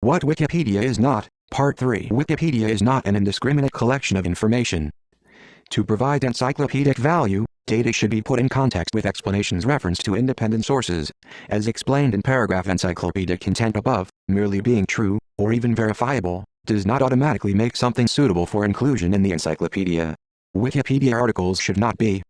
What Wikipedia is not. Part 3. Wikipedia is not an indiscriminate collection of information. To provide encyclopedic value, data should be put in context with explanations referenced to independent sources. As explained in paragraph, encyclopedic content above, merely being true, or even verifiable, does not automatically make something suitable for inclusion in the encyclopedia. Wikipedia articles should not be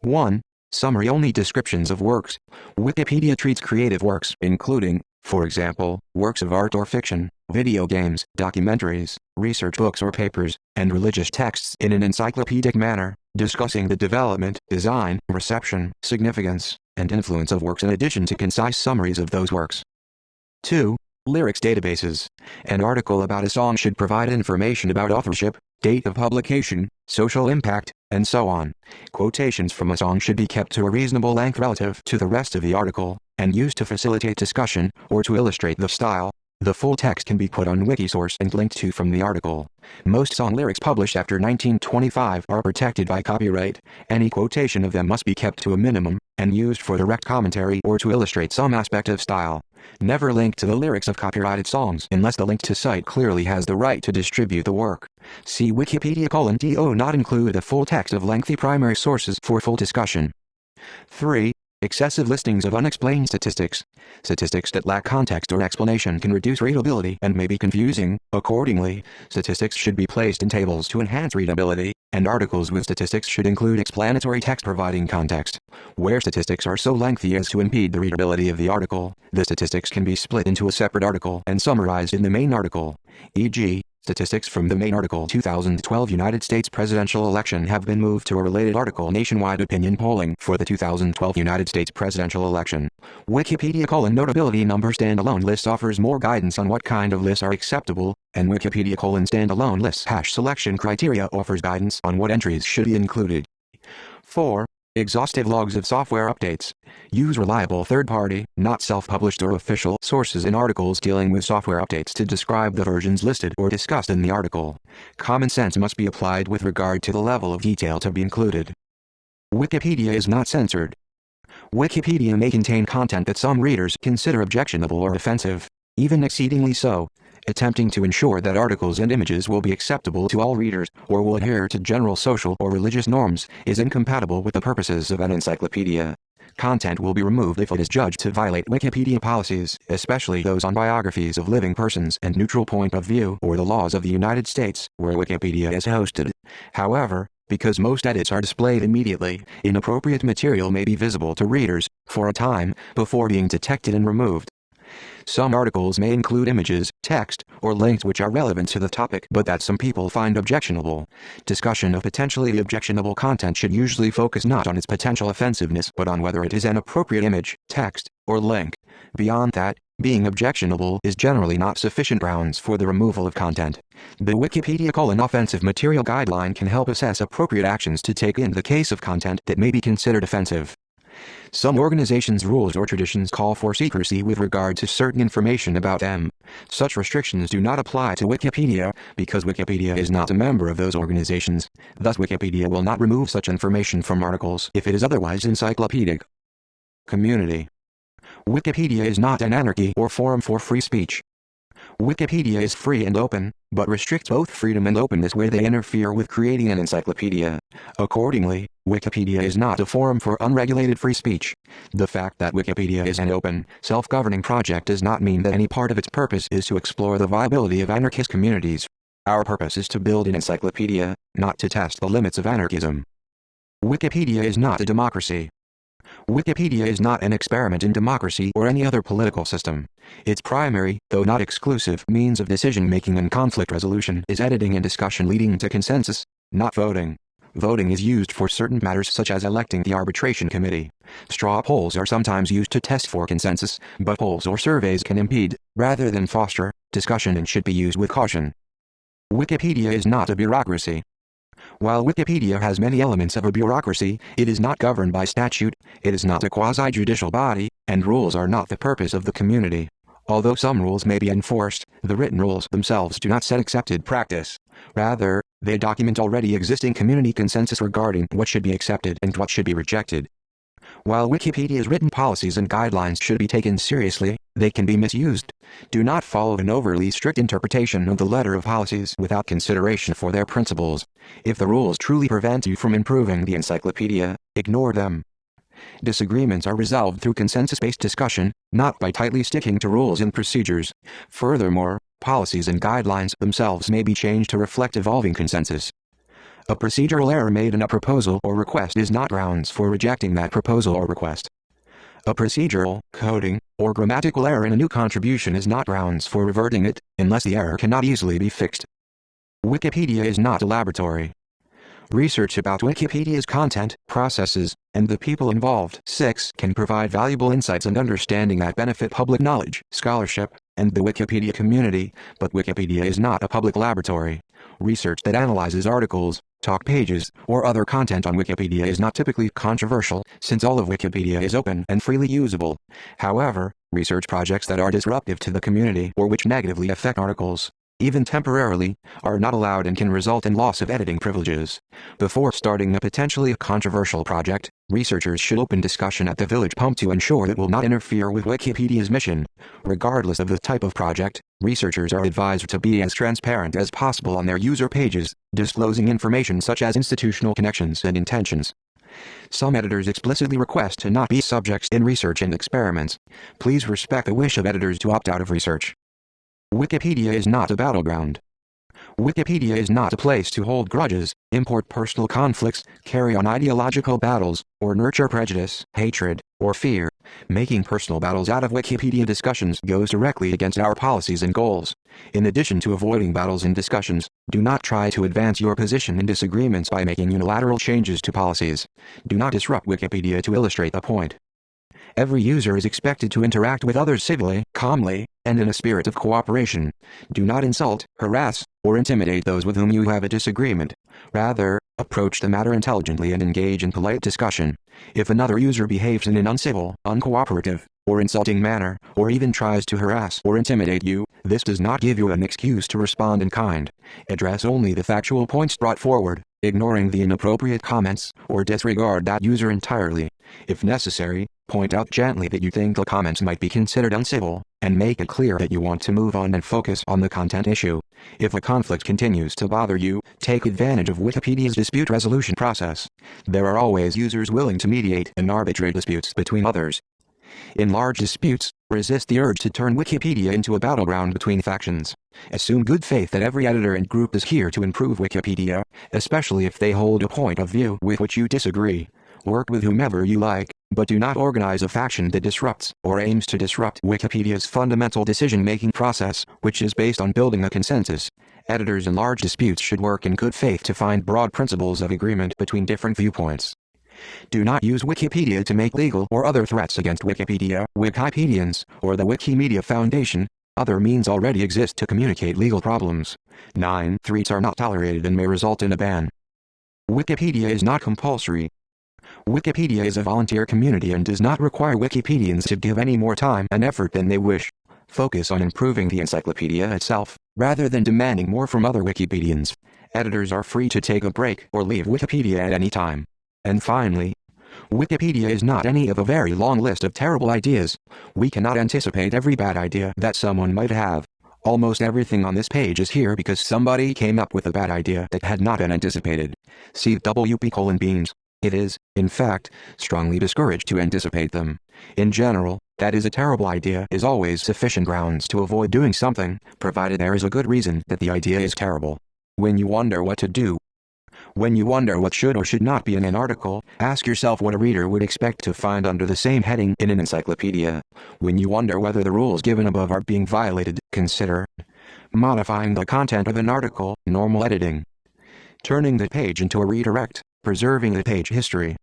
1. Summary-only descriptions of works. Wikipedia treats creative works, including, for example, works of art or fiction, video games, documentaries, research books or papers, and religious texts in an encyclopedic manner, discussing the development, design, reception, significance, and influence of works in addition to concise summaries of those works. 2. Lyrics databases. An article about a song should provide information about authorship, date of publication, social impact, and so on. Quotations from a song should be kept to a reasonable length relative to the rest of the article, and used to facilitate discussion, or to illustrate the style. The full text can be put on Wikisource and linked to from the article. Most song lyrics published after 1925 are protected by copyright. Any quotation of them must be kept to a minimum, and used for direct commentary or to illustrate some aspect of style. Never link to the lyrics of copyrighted songs unless the linked to site clearly has the right to distribute the work. See Wikipedia:*do not include the full text of lengthy primary sources for full discussion. 3. Excessive listings of unexplained statistics. Statistics that lack context or explanation can reduce readability and may be confusing. Accordingly, statistics should be placed in tables to enhance readability, and articles with statistics should include explanatory text providing context. Where statistics are so lengthy as to impede the readability of the article, the statistics can be split into a separate article and summarized in the main article. E.g., statistics from the main article 2012 United States presidential election have been moved to a related article nationwide opinion polling for the 2012 United States presidential election. Wikipedia: notability number standalone list offers more guidance on what kind of lists are acceptable, and Wikipedia: standalone lists selection criteria offers guidance on what entries should be included. 4. Exhaustive logs of software updates. Use reliable third-party, not self-published or official sources in articles dealing with software updates to describe the versions listed or discussed in the article. Common sense must be applied with regard to the level of detail to be included. Wikipedia is not censored. Wikipedia may contain content that some readers consider objectionable or offensive, even exceedingly so. Attempting to ensure that articles and images will be acceptable to all readers, or will adhere to general social or religious norms, is incompatible with the purposes of an encyclopedia. Content will be removed if it is judged to violate Wikipedia policies, especially those on biographies of living persons and neutral point of view, or the laws of the United States, where Wikipedia is hosted. However, because most edits are displayed immediately, inappropriate material may be visible to readers, for a time, before being detected and removed. Some articles may include images, text, or links which are relevant to the topic but that some people find objectionable. Discussion of potentially objectionable content should usually focus not on its potential offensiveness but on whether it is an appropriate image, text, or link. Beyond that, being objectionable is generally not sufficient grounds for the removal of content. The Wikipedia: offensive material guideline can help assess appropriate actions to take in the case of content that may be considered offensive. Some organizations' rules or traditions call for secrecy with regard to certain information about them. Such restrictions do not apply to Wikipedia, because Wikipedia is not a member of those organizations. Thus Wikipedia will not remove such information from articles if it is otherwise encyclopedic. Community. Wikipedia is not an anarchy or forum for free speech. Wikipedia is free and open, but restricts both freedom and openness where they interfere with creating an encyclopedia. Accordingly, Wikipedia is not a forum for unregulated free speech. The fact that Wikipedia is an open, self-governing project does not mean that any part of its purpose is to explore the viability of anarchist communities. Our purpose is to build an encyclopedia, not to test the limits of anarchism. Wikipedia is not a democracy. Wikipedia is not an experiment in democracy or any other political system. Its primary, though not exclusive, means of decision-making and conflict resolution is editing and discussion leading to consensus, not voting. Voting is used for certain matters such as electing the arbitration committee. Straw polls are sometimes used to test for consensus, but polls or surveys can impede, rather than foster, discussion and should be used with caution. Wikipedia is not a bureaucracy. While Wikipedia has many elements of a bureaucracy, it is not governed by statute, it is not a quasi-judicial body, and rules are not the purpose of the community. Although some rules may be enforced, the written rules themselves do not set accepted practice. Rather, they document already existing community consensus regarding what should be accepted and what should be rejected. While Wikipedia's written policies and guidelines should be taken seriously, they can be misused. Do not follow an overly strict interpretation of the letter of policies without consideration for their principles. If the rules truly prevent you from improving the encyclopedia, ignore them. Disagreements are resolved through consensus-based discussion, not by tightly sticking to rules and procedures. Furthermore, policies and guidelines themselves may be changed to reflect evolving consensus. A procedural error made in a proposal or request is not grounds for rejecting that proposal or request. A procedural, coding, or grammatical error in a new contribution is not grounds for reverting it, unless the error cannot easily be fixed. Wikipedia is not a laboratory. Research about Wikipedia's content, processes, and the people involved 6 can provide valuable insights and understanding that benefit public knowledge, scholarship, and the Wikipedia community, but Wikipedia is not a public laboratory. Research that analyzes articles, talk pages, or other content on Wikipedia is not typically controversial, since all of Wikipedia is open and freely usable. However, research projects that are disruptive to the community or which negatively affect articles, even temporarily, are not allowed and can result in loss of editing privileges. Before starting a potentially controversial project, researchers should open discussion at the village pump to ensure it will not interfere with Wikipedia's mission. Regardless of the type of project, researchers are advised to be as transparent as possible on their user pages, disclosing information such as institutional connections and intentions. Some editors explicitly request to not be subjects in research and experiments. Please respect the wish of editors to opt out of research. Wikipedia is not a battleground. Wikipedia is not a place to hold grudges, import personal conflicts, carry on ideological battles, or nurture prejudice, hatred, or fear. Making personal battles out of Wikipedia discussions goes directly against our policies and goals. In addition to avoiding battles and discussions, do not try to advance your position in disagreements by making unilateral changes to policies. Do not disrupt Wikipedia to illustrate a point. Every user is expected to interact with others civilly, calmly, and in a spirit of cooperation. Do not insult, harass, or intimidate those with whom you have a disagreement. Rather, approach the matter intelligently and engage in polite discussion. If another user behaves in an uncivil, uncooperative, or insulting manner, or even tries to harass or intimidate you, this does not give you an excuse to respond in kind. Address only the factual points brought forward, ignoring the inappropriate comments, or disregard that user entirely. If necessary, point out gently that you think the comments might be considered uncivil, and make it clear that you want to move on and focus on the content issue. If a conflict continues to bother you, take advantage of Wikipedia's dispute resolution process. There are always users willing to mediate and arbitrate disputes between others. In large disputes, resist the urge to turn Wikipedia into a battleground between factions. Assume good faith that every editor and group is here to improve Wikipedia, especially if they hold a point of view with which you disagree. Work with whomever you like, but do not organize a faction that disrupts or aims to disrupt Wikipedia's fundamental decision-making process, which is based on building a consensus. Editors in large disputes should work in good faith to find broad principles of agreement between different viewpoints. Do not use Wikipedia to make legal or other threats against Wikipedia, Wikipedians, or the Wikimedia Foundation. Other means already exist to communicate legal problems. 9. Threats are not tolerated and may result in a ban. Wikipedia is not compulsory. Wikipedia is a volunteer community and does not require Wikipedians to give any more time and effort than they wish. Focus on improving the encyclopedia itself, rather than demanding more from other Wikipedians. Editors are free to take a break or leave Wikipedia at any time. And finally, Wikipedia is not any of a very long list of terrible ideas. We cannot anticipate every bad idea that someone might have. Almost everything on this page is here because somebody came up with a bad idea that had not been anticipated. See WP:*Beans. It is, in fact, strongly discouraged to anticipate them. In general, that is a terrible idea is always sufficient grounds to avoid doing something, provided there is a good reason that the idea is terrible. When you wonder what to do, when you wonder what should or should not be in an article, ask yourself what a reader would expect to find under the same heading in an encyclopedia. When you wonder whether the rules given above are being violated, consider modifying the content of an article, normal editing, turning the page into a redirect, preserving the page history,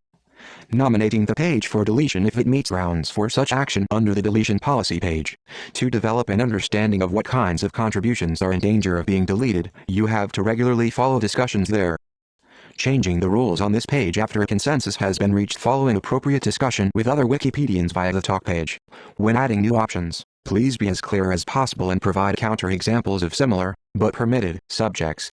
nominating the page for deletion if it meets grounds for such action under the deletion policy page. To develop an understanding of what kinds of contributions are in danger of being deleted, you have to regularly follow discussions there. Changing the rules on this page after a consensus has been reached following appropriate discussion with other Wikipedians via the talk page. When adding new options, please be as clear as possible and provide counterexamples of similar, but permitted, subjects.